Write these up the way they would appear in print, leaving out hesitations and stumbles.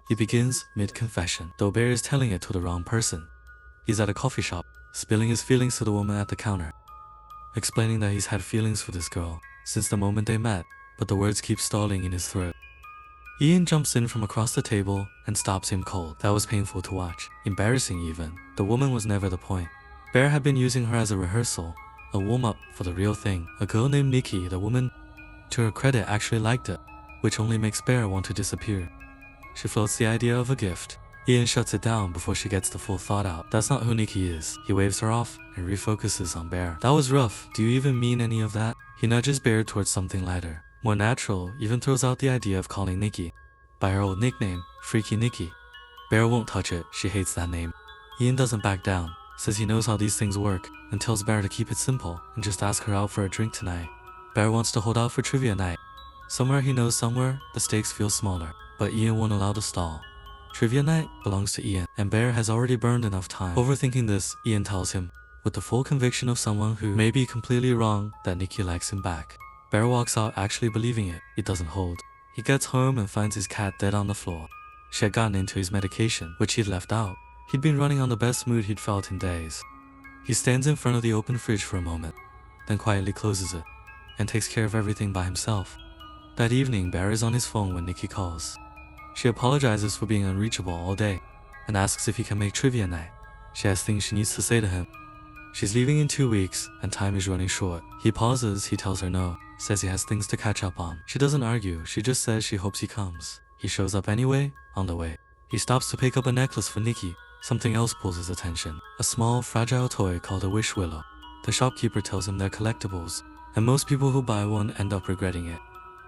He begins mid-confession, though Bear is telling it to the wrong person. He's at a coffee shop, spilling his feelings to the woman at the counter, explaining that he's had feelings for this girl since the moment they met, but the words keep stalling in his throat. Ian jumps in from across the table and stops him cold. That was painful to watch, embarrassing even. The woman was never the point. Bear had been using her as a rehearsal, a warm-up for the real thing. A girl named Nikki, the woman, to her credit, actually liked it, which only makes Bear want to disappear. She floats the idea of a gift. Ian shuts it down before she gets the full thought out. That's not who Nikki is. He waves her off and refocuses on Bear. That was rough. Do you even mean any of that? He nudges Bear towards something lighter, more natural, even throws out the idea of calling Nikki by her old nickname, Freaky Nikki. Bear won't touch it. She hates that name. Ian doesn't back down, says he knows how these things work, and tells Bear to keep it simple and just ask her out for a drink tonight. Bear wants to hold out for trivia night. Somewhere he knows somewhere, the stakes feel smaller, but Ian won't allow the stall. Trivia night belongs to Ian, and Bear has already burned enough time. Overthinking this, Ian tells him, with the full conviction of someone who may be completely wrong, that Nikki likes him back. Bear walks out actually believing it. It doesn't hold. He gets home and finds his cat dead on the floor. She had gotten into his medication, which he'd left out. He'd been running on the best mood he'd felt in days. He stands in front of the open fridge for a moment, then quietly closes it, and takes care of everything by himself. That evening, Bear is on his phone when Nikki calls. She apologizes for being unreachable all day, and asks if he can make trivia night. She has things she needs to say to him. She's leaving in 2 weeks, and time is running short. He pauses, he tells her no, says he has things to catch up on. She doesn't argue, she just says she hopes he comes. He shows up anyway, on the way. He stops to pick up a necklace for Nikki. Something else pulls his attention. A small, fragile toy called a wish willow. The shopkeeper tells him they're collectibles, and most people who buy one end up regretting it.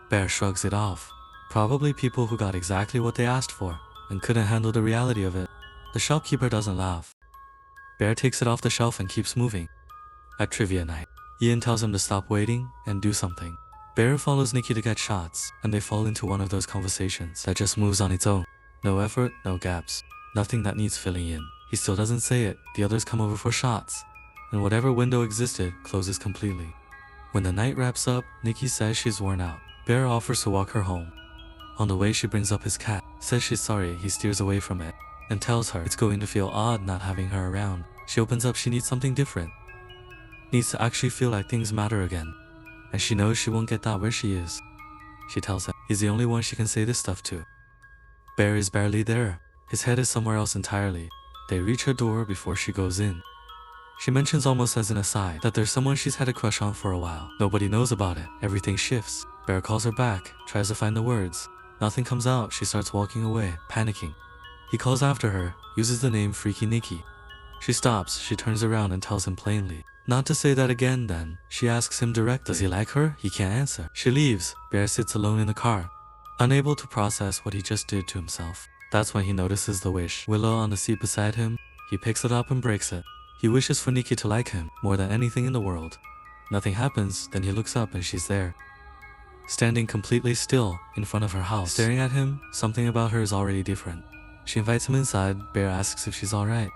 Bear shrugs it off. Probably people who got exactly what they asked for, and couldn't handle the reality of it. The shopkeeper doesn't laugh. Bear takes it off the shelf and keeps moving. At trivia night, Ian tells him to stop waiting and do something. Bear follows Nikki to get shots, and they fall into one of those conversations that just moves on its own. No effort, no gaps. Nothing that needs filling in. He still doesn't say it. The others come over for shots, and whatever window existed closes completely. When the night wraps up, Nikki says she's worn out. Bear offers to walk her home. On the way, she brings up his cat, says she's sorry. He steers away from it, and tells her it's going to feel odd not having her around. She opens up she needs something different. Needs to actually feel like things matter again. And she knows she won't get that where she is. She tells him he's the only one she can say this stuff to. Bear is barely there. His head is somewhere else entirely. They reach her door before she goes in. She mentions almost as an aside that there's someone she's had a crush on for a while. Nobody knows about it. Everything shifts. Bear calls her back, tries to find the words. Nothing comes out. She starts walking away, panicking. He calls after her, uses the name Freaky Nikki. She stops. She turns around and tells him plainly not to say that again. Then she asks him directly, does he like her? He can't answer. She leaves. Bear sits alone in the car, unable to process what he just did to himself. That's when he notices the wish willow on the seat beside him. He picks it up and breaks it. He wishes for Nikki to like him more than anything in the world. Nothing happens. Then he looks up and she's there, standing completely still in front of her house, staring at him. Something about her is already different. She invites him inside. Bear asks if she's alright.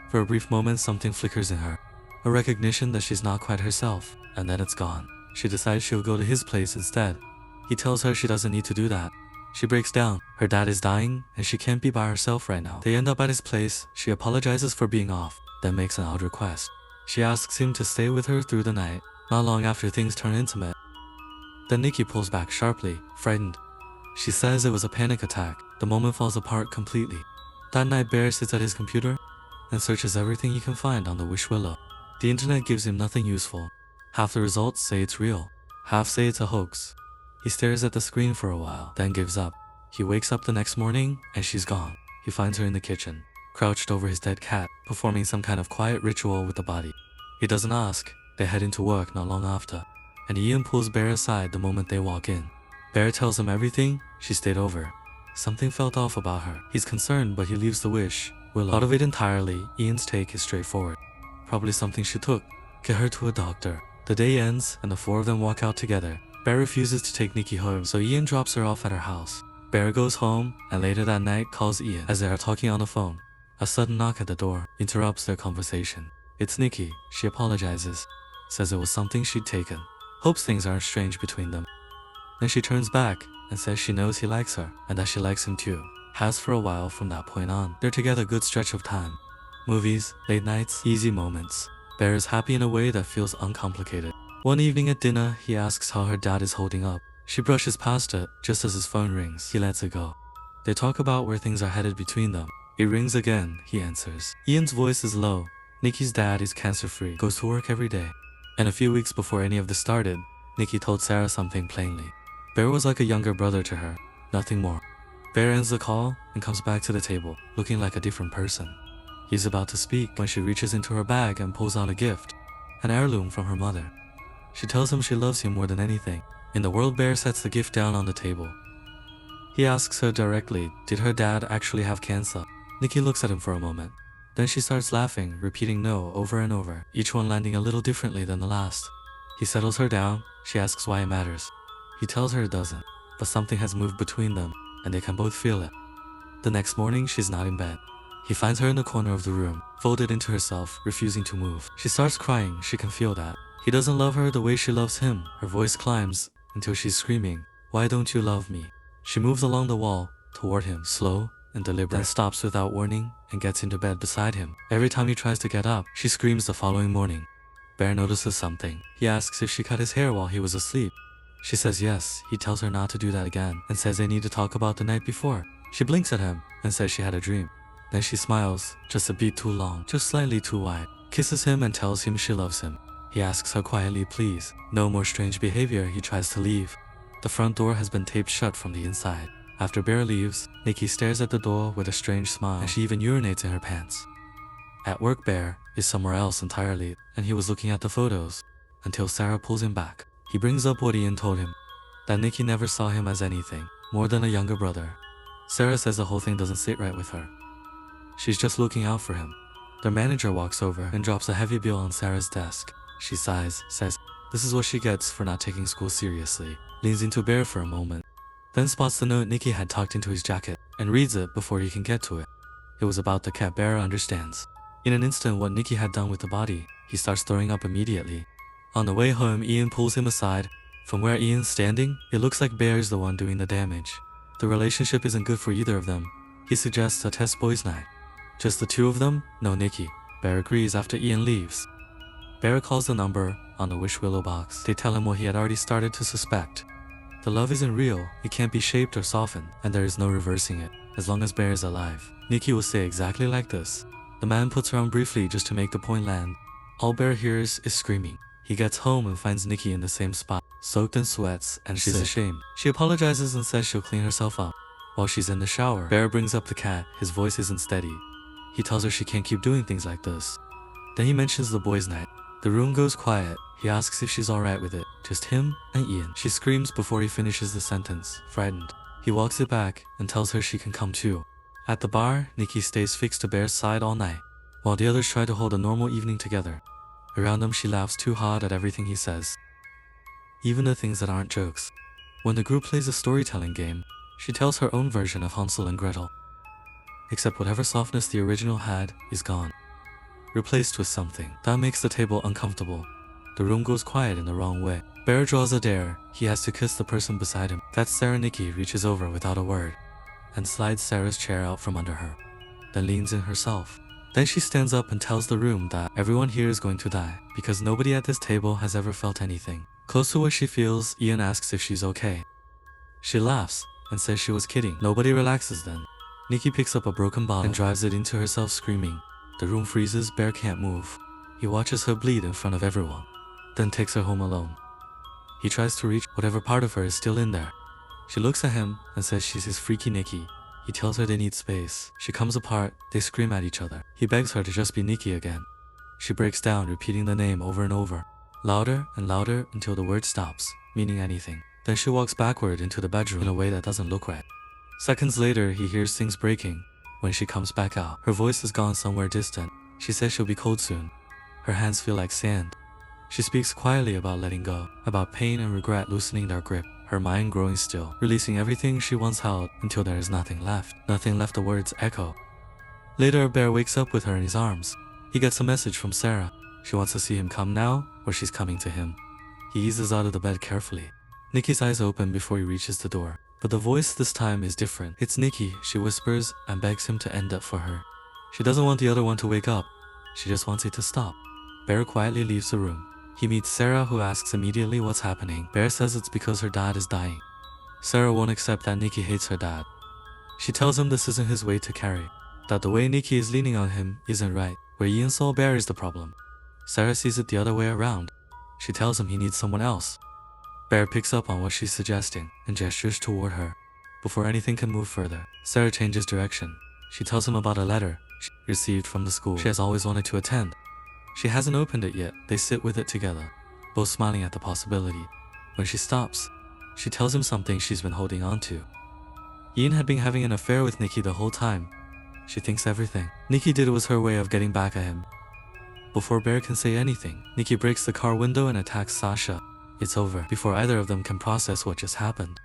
For a brief moment, something flickers in her, a recognition that she's not quite herself, and then it's gone. She decides she'll go to his place instead. He tells her she doesn't need to do that. She breaks down. Her dad is dying, and she can't be by herself right now. They end up at his place. She apologizes for being off, then makes an odd request. She asks him to stay with her through the night. Not long after, things turn intimate. Then Nikki pulls back sharply, frightened. She says it was a panic attack. The moment falls apart completely. That night, Bear sits at his computer and searches everything he can find on the wish willow. The internet gives him nothing useful. Half the results say it's real, half say it's a hoax. He stares at the screen for a while, then gives up. He wakes up the next morning and she's gone. He finds her in the kitchen, crouched over his dead cat, performing some kind of quiet ritual with the body. He doesn't ask. They head into work not long after, and Ian pulls Bear aside the moment they walk in. Bear tells him everything. She stayed over. Something felt off about her. He's concerned, but he leaves the wish willow out of it entirely. Ian's take is straightforward. Probably something she took. Get her to a doctor. The day ends, and the four of them walk out together. Bear refuses to take Nikki home, so Ian drops her off at her house. Bear goes home, and later that night calls Ian as they are talking on the phone. A sudden knock at the door interrupts their conversation. It's Nikki. She apologizes, says it was something she'd taken, hopes things aren't strange between them. Then she turns back and says she knows he likes her, and that she likes him too. Has for a while from that point on. They're together a good stretch of time. Movies, late nights, easy moments. Bear is happy in a way that feels uncomplicated. One evening at dinner, he asks how her dad is holding up. She brushes past it just as his phone rings. He lets it go. They talk about where things are headed between them. It rings again, he answers. Ian's voice is low. Nikki's dad is cancer-free, goes to work every day. And a few weeks before any of this started, Nikki told Sarah something plainly. Bear was like a younger brother to her, nothing more. Bear ends the call and comes back to the table, looking like a different person. He's about to speak when she reaches into her bag and pulls out a gift, an heirloom from her mother. She tells him she loves him more than anything. In the world, Bear sets the gift down on the table. He asks her directly, did her dad actually have cancer? Nikki looks at him for a moment. Then she starts laughing, repeating no over and over, each one landing a little differently than the last. He settles her down. She asks why it matters. He tells her it doesn't, but something has moved between them, and they can both feel it. The next morning, she's not in bed. He finds her in the corner of the room, folded into herself, refusing to move. She starts crying, she can feel that. He doesn't love her the way she loves him. Her voice climbs until she's screaming, why don't you love me? She moves along the wall toward him, slow and deliberate, then stops without warning and gets into bed beside him. Every time he tries to get up, she screams the following morning. Bear notices something. He asks if she cut his hair while he was asleep. She says yes. He tells her not to do that again and says they need to talk about the night before. She blinks at him and says she had a dream. Then she smiles, just a bit too long, just slightly too wide, kisses him and tells him she loves him. He asks her quietly, please. No more strange behavior. He tries to leave. The front door has been taped shut from the inside. After Bear leaves, Nikki stares at the door with a strange smile, and she even urinates in her pants. At work, Bear is somewhere else entirely, and he was looking at the photos, until Sarah pulls him back. He brings up what Ian told him, that Nikki never saw him as anything more than a younger brother. Sarah says the whole thing doesn't sit right with her. She's just looking out for him. Their manager walks over and drops a heavy bill on Sarah's desk. She sighs, says this is what she gets for not taking school seriously, leans into Bear for a moment, then spots the note Nikki had tucked into his jacket and reads it before he can get to it. It was about the cat. Bear understands. In an instant what Nikki had done with the body, he starts throwing up immediately. On the way home, Ian pulls him aside. From where Ian's standing, it looks like Bear is the one doing the damage. The relationship isn't good for either of them. He suggests a test boys' night. Just the two of them? No Nikki. Bear agrees after Ian leaves. Bear calls the number on the wish willow box. They tell him what he had already started to suspect. The love isn't real, it can't be shaped or softened, and there is no reversing it, as long as Bear is alive. Nikki will say exactly like this. The man puts her on briefly just to make the point land. All Bear hears is screaming. He gets home and finds Nikki in the same spot, soaked in sweats, and she's ashamed. She apologizes and says she'll clean herself up. While she's in the shower, Bear brings up the cat. His voice isn't steady. He tells her she can't keep doing things like this. Then he mentions the boys' night. The room goes quiet. He asks if she's alright with it. Just him and Ian. She screams before he finishes the sentence, frightened. He walks it back and tells her she can come too. At the bar, Nikki stays fixed to Bear's side all night, while the others try to hold a normal evening together. Around them, she laughs too hard at everything he says, even the things that aren't jokes. When the group plays a storytelling game, she tells her own version of Hansel and Gretel. Except whatever softness the original had is gone, replaced with something that makes the table uncomfortable. The room goes quiet in the wrong way. Bear draws a dare. He has to kiss the person beside him. That's Sarah. Nikki reaches over without a word and slides Sarah's chair out from under her, then leans in herself. Then she stands up and tells the room that everyone here is going to die, because nobody at this table has ever felt anything close to what she feels. Ian asks if she's okay. She laughs and says she was kidding. Nobody relaxes then. Nikki picks up a broken bottle and drives it into herself, screaming. The room freezes. Bear can't move. He watches her bleed in front of everyone, then takes her home alone. He tries to reach whatever part of her is still in there. She looks at him and says she's his freaky Nikki. He tells her they need space. She comes apart. They scream at each other. He begs her to just be Nikki again. She breaks down, repeating the name over and over, louder and louder until the word stops, meaning anything. Then she walks backward into the bedroom in a way that doesn't look right. Seconds later, he hears things breaking. When she comes back out, her voice is gone somewhere distant. She says she'll be cold soon. Her hands feel like sand. She speaks quietly about letting go, about pain and regret loosening their grip, her mind growing still, releasing everything she once held until there is nothing left. Nothing left, the words echo. Later, Bear wakes up with her in his arms. He gets a message from Sarah. She wants to see him come now, or she's coming to him. He eases out of the bed carefully. Nikki's eyes open before he reaches the door. But the voice this time is different. It's Nikki, she whispers and begs him to end it for her. She doesn't want the other one to wake up. She just wants it to stop. Bear quietly leaves the room. He meets Sarah, who asks immediately what's happening. Bear says it's because her dad is dying. Sarah won't accept that Nikki hates her dad. She tells him this isn't his weight to carry, that the way Nikki is leaning on him isn't right. Where Ian saw Bear is the problem. Sarah sees it the other way around. She tells him he needs someone else. Bear picks up on what she's suggesting and gestures toward her. Before anything can move further, Sarah changes direction. She tells him about a letter she received from the school she has always wanted to attend. She hasn't opened it yet. They sit with it together, both smiling at the possibility. When she stops, she tells him something she's been holding on to. Ian had been having an affair with Nikki the whole time. She thinks everything Nikki did was her way of getting back at him. Before Bear can say anything, Nikki breaks the car window and attacks Sasha. It's over before either of them can process what just happened.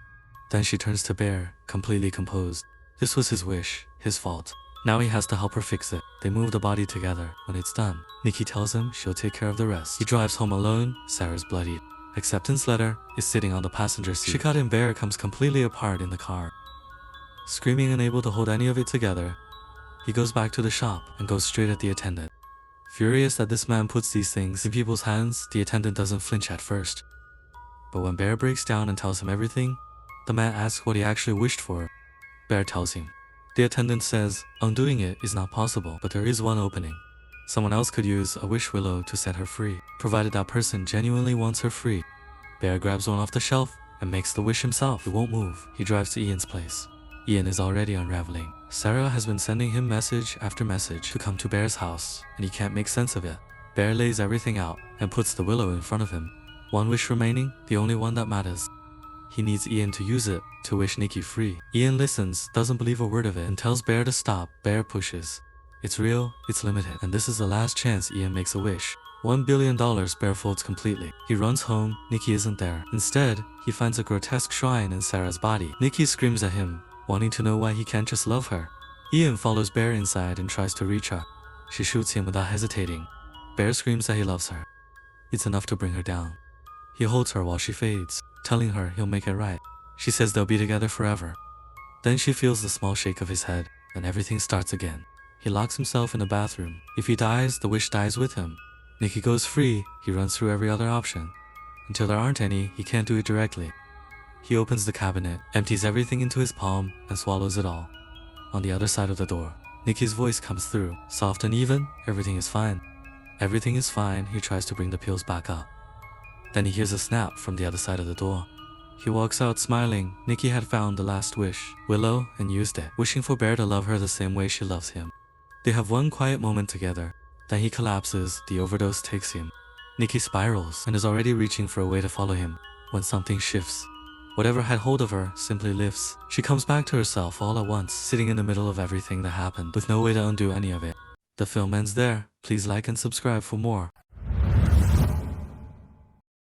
Then she turns to Bear, completely composed. This was his wish, his fault. Now he has to help her fix it. They move the body together. When it's done, Nikki tells him she'll take care of the rest. He drives home alone. Sarah's bloodied. Acceptance letter is sitting on the passenger seat. Chikat and Bear comes completely apart in the car. Screaming, unable to hold any of it together, he goes back to the shop and goes straight at the attendant. Furious that this man puts these things in people's hands, the attendant doesn't flinch at first. But when Bear breaks down and tells him everything, the man asks what he actually wished for. Bear tells him. The attendant says undoing it is not possible, but there is one opening. Someone else could use a wish willow to set her free, provided that person genuinely wants her free. Bear grabs one off the shelf and makes the wish himself. It won't move. He drives to Ian's place. Ian is already unraveling. Sarah has been sending him message after message to come to Bear's house, and he can't make sense of it. Bear lays everything out and puts the willow in front of him. One wish remaining, the only one that matters. He needs Ian to use it to wish Nikki free. Ian listens, doesn't believe a word of it, and tells Bear to stop. Bear pushes. It's real, it's limited, and this is the last chance Ian makes a wish. $1 billion. Bear folds completely. He runs home. Nikki isn't there. Instead, he finds a grotesque shrine in Sarah's body. Nikki screams at him, wanting to know why he can't just love her. Ian follows Bear inside and tries to reach her. She shoots him without hesitating. Bear screams that he loves her. It's enough to bring her down. He holds her while she fades, telling her he'll make it right. She says they'll be together forever. Then she feels the small shake of his head, and everything starts again. He locks himself in the bathroom. If he dies, the wish dies with him. Nikki goes free. He runs through every other option. Until there aren't any, he can't do it directly. He opens the cabinet, empties everything into his palm, and swallows it all. On the other side of the door, Nikki's voice comes through. Soft and even, everything is fine. Everything is fine. He tries to bring the pills back up. Then he hears a snap from the other side of the door. He walks out smiling. Nikki had found the last wish, Willow, and used it, wishing for Bear to love her the same way she loves him. They have one quiet moment together. Then he collapses. The overdose takes him. Nikki spirals and is already reaching for a way to follow him when something shifts. Whatever had hold of her simply lifts. She comes back to herself all at once, sitting in the middle of everything that happened, with no way to undo any of it. The film ends there. Please like and subscribe for more.